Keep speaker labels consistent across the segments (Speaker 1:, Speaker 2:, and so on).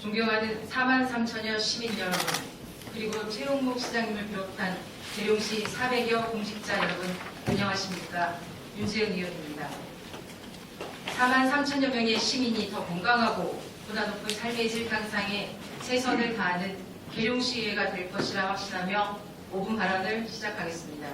Speaker 1: 존경하는 43,000여 시민 여러분, 그리고 최용목 시장님을 비롯한 계룡시 400여 공직자 여러분, 안녕하십니까. 윤재은 의원입니다. 43,000여 명의 시민이 더 건강하고 보다 높은 삶의 질 향상에 최선을 다하는 계룡시의회가 될 것이라 확신하며 5분 발언을 시작하겠습니다.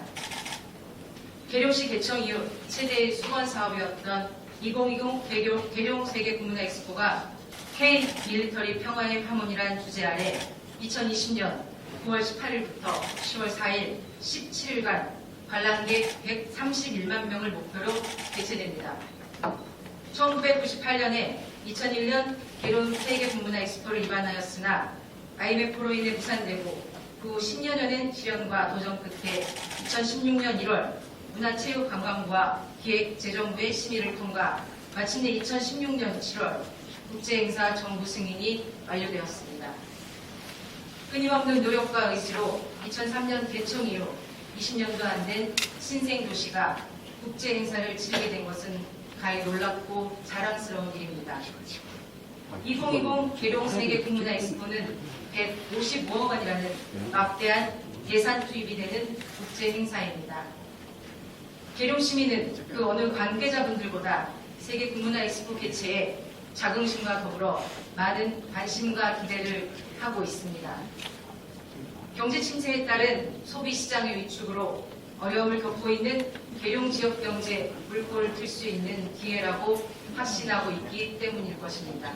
Speaker 1: 계룡시 개청 이후 최대의 수건 사업이었던 2020 계룡 세계 국문화 엑스포가 K 밀리터리 평화의 파문이란 주제 아래 2020년 9월 18일부터 10월 4일 17일간 관람객 131만 명을 목표로 개최됩니다. 1998년에 2001년 계룡 세계 국문화 엑스포를 입안하였으나 IMF로 인해 무산되고 그 10여년의 실현과 도전 끝에 2016년 1월 문화체육관광부와 기획재정부의 심의를 통과 마침내 2016년 7월 국제행사 정부 승인이 완료되었습니다. 끊임없는 노력과 의지로 2003년 개청 이후 20년도 안 된 신생도시가 국제행사를 치르게 된 것은 가히 놀랍고 자랑스러운 일입니다. 2020 계룡 세계 국문화 엑스포는 155억 원이라는 막대한 예산 투입이 되는 국제행사입니다. 계룡 시민은 그 어느 관계자분들보다 세계 국문화 엑스포 개최에 자긍심과 더불어 많은 관심과 기대를 하고 있습니다. 경제 침체에 따른 소비 시장의 위축으로 어려움을 겪고 있는 계룡 지역 경제 물꼬를 틀 수 있는 기회라고 확신하고 있기 때문일 것입니다.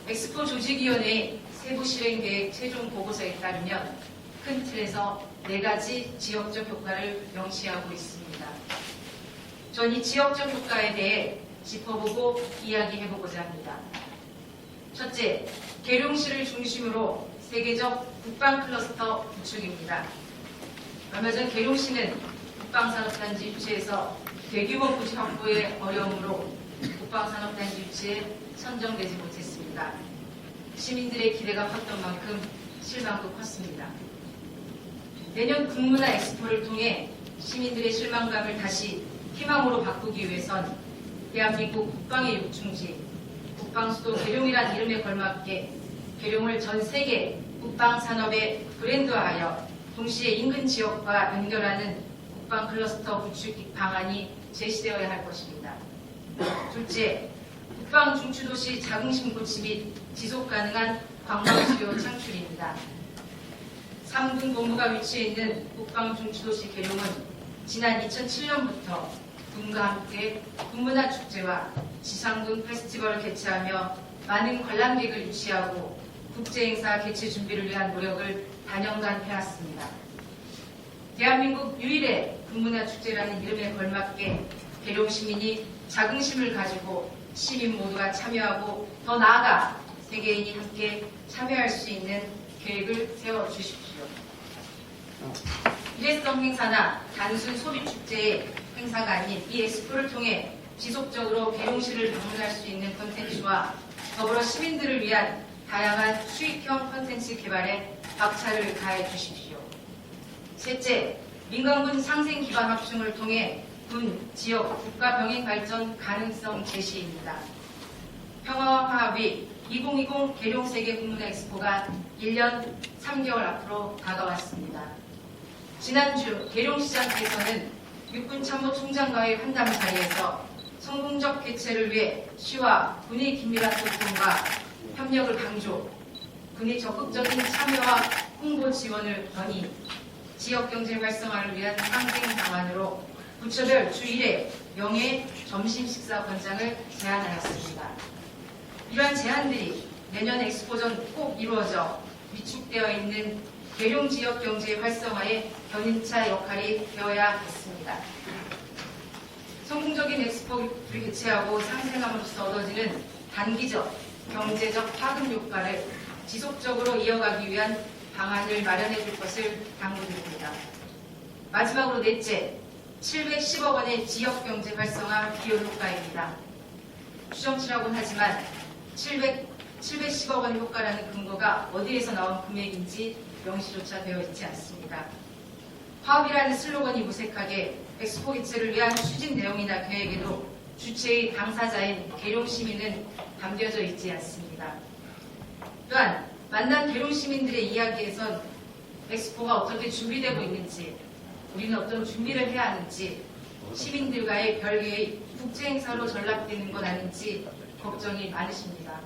Speaker 1: 엑스포 조직위원회의 세부 실행 계획 최종 보고서에 따르면 큰 틀에서 4가지 지역적 효과를 명시하고 있습니다. 전 이 지역적 효과에 대해 짚어보고 이야기해보고자 합니다. 첫째, 계룡시를 중심으로 세계적 국방 클러스터 구축입니다. 얼마 전 계룡시는 국방산업단지 유치에서 대규모 부지 확보의 어려움으로 국방산업단지 유치에 선정되지 못했습니다. 시민들의 기대가 컸던 만큼 실망도 컸습니다. 내년 국문화 엑스포를 통해 시민들의 실망감을 다시 희망으로 바꾸기 위해선 대한민국 국방의 육중지, 국방수도 계룡이란 이름에 걸맞게 계룡을 전 세계 국방산업에 브랜드화하여 동시에 인근 지역과 연결하는 국방 클러스터 구축 방안이 제시되어야 할 것입니다. 둘째, 국방 중추도시 자긍심 고치 및 지속가능한 관광수요 창출입니다. 3군 본부가 위치해 있는 국방 중추도시 계룡은 지난 2007년부터 군과 함께 군문화 축제와 지상군 페스티벌을 개최하며 많은 관람객을 유치하고 국제행사 개최 준비를 위한 노력을 단연간 해왔습니다. 대한민국 유일의 군문화 축제라는 이름에 걸맞게 계룡 시민이 자긍심을 가지고 시민 모두가 참여하고 더 나아가 세계인이 함께 참여할 수 있는 계획을 세워주십시오. 일회성 행사나 단순 소비축제의 행사가 아닌 이 엑스포를 통해 지속적으로 계룡시를 방문할 수 있는 콘텐츠와 더불어 시민들을 위한 다양한 수익형 콘텐츠 개발에 박차를 가해 주십시오. 셋째, 민간군 상생 기반 확충을 통해 군, 지역, 국가 병행 발전 가능성 제시입니다. 평화와 화합이 2020 계룡 세계 국문화 엑스포가 1년 3개월 앞으로 다가왔습니다. 지난주 계룡시장께서는 육군참모총장과의 환담 자리에서 성공적 개최를 위해 시와 군의 긴밀한 소통과 협력을 강조, 군의 적극적인 참여와 홍보 지원을 건의, 지역경제 활성화를 위한 상생 방안으로 부처별 주 1회 명예 점심 식사 권장을 제안하였습니다. 이러한 제안들이 내년 엑스포 전 꼭 이루어져 위축되어 있는 계룡 지역 경제 활성화의 견인차 역할이 되어야겠습니다. 성공적인 엑스포를 개최하고 상생함으로써 얻어지는 단기적, 경제적 파급 효과를 지속적으로 이어가기 위한 방안을 마련해 줄 것을 당부드립니다. 마지막으로 넷째, 710억 원의 지역 경제 활성화 기여 효과입니다. 추정치라고는 하지만 710억 원 효과라는 근거가 어디에서 나온 금액인지 명시조차 되어 있지 않습니다. 화합이라는 슬로건이 무색하게 엑스포 개최를 위한 추진 내용이나 계획에도 주체의 당사자인 계룡 시민은 담겨져 있지 않습니다. 또한 만난 계룡 시민들의 이야기에선 엑스포가 어떻게 준비되고 있는지, 우리는 어떤 준비를 해야 하는지, 시민들과의 별개의 국제 행사로 전락되는 건 아닌지 걱정이 많으십니다.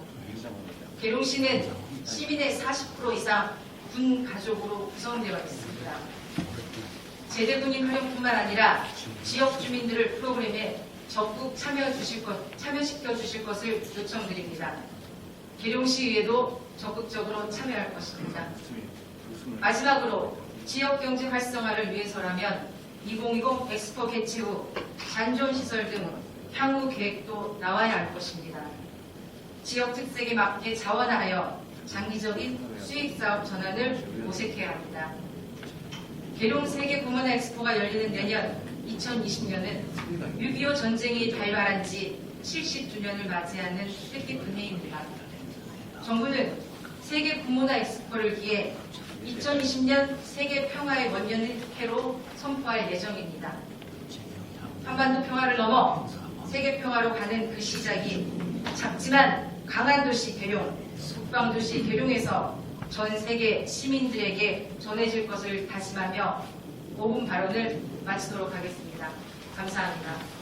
Speaker 1: 계룡시는 시민의 40% 이상 군 가족으로 구성되어 있습니다. 제대군인 활용뿐만 아니라 지역 주민들을 프로그램에 적극 참여시켜 주실 것을 요청드립니다. 계룡시의회도 적극적으로 참여할 것입니다. 마지막으로 지역경제 활성화를 위해서라면 2020 엑스포 개최 후 잔존시설 등 향후 계획도 나와야 할 것입니다. 지역 특색에 맞게 자원화하여 장기적인 수익사업 전환을 모색해야 합니다. 계룡 세계 구문화 엑스포가 열리는 내년 2020년은 6.25 전쟁이 발발한 지 70주년을 맞이하는 뜻깊은 해입니다. 정부는 세계 구문화 엑스포를 기해 2020년 세계 평화의 원년해로 선포할 예정입니다. 한반도 평화를 넘어 세계 평화로 가는 그 시작이 작지만 강한 도시 계룡, 국방도시 계룡에서 전 세계 시민들에게 전해질 것을 다짐하며 5분 발언을 마치도록 하겠습니다. 감사합니다.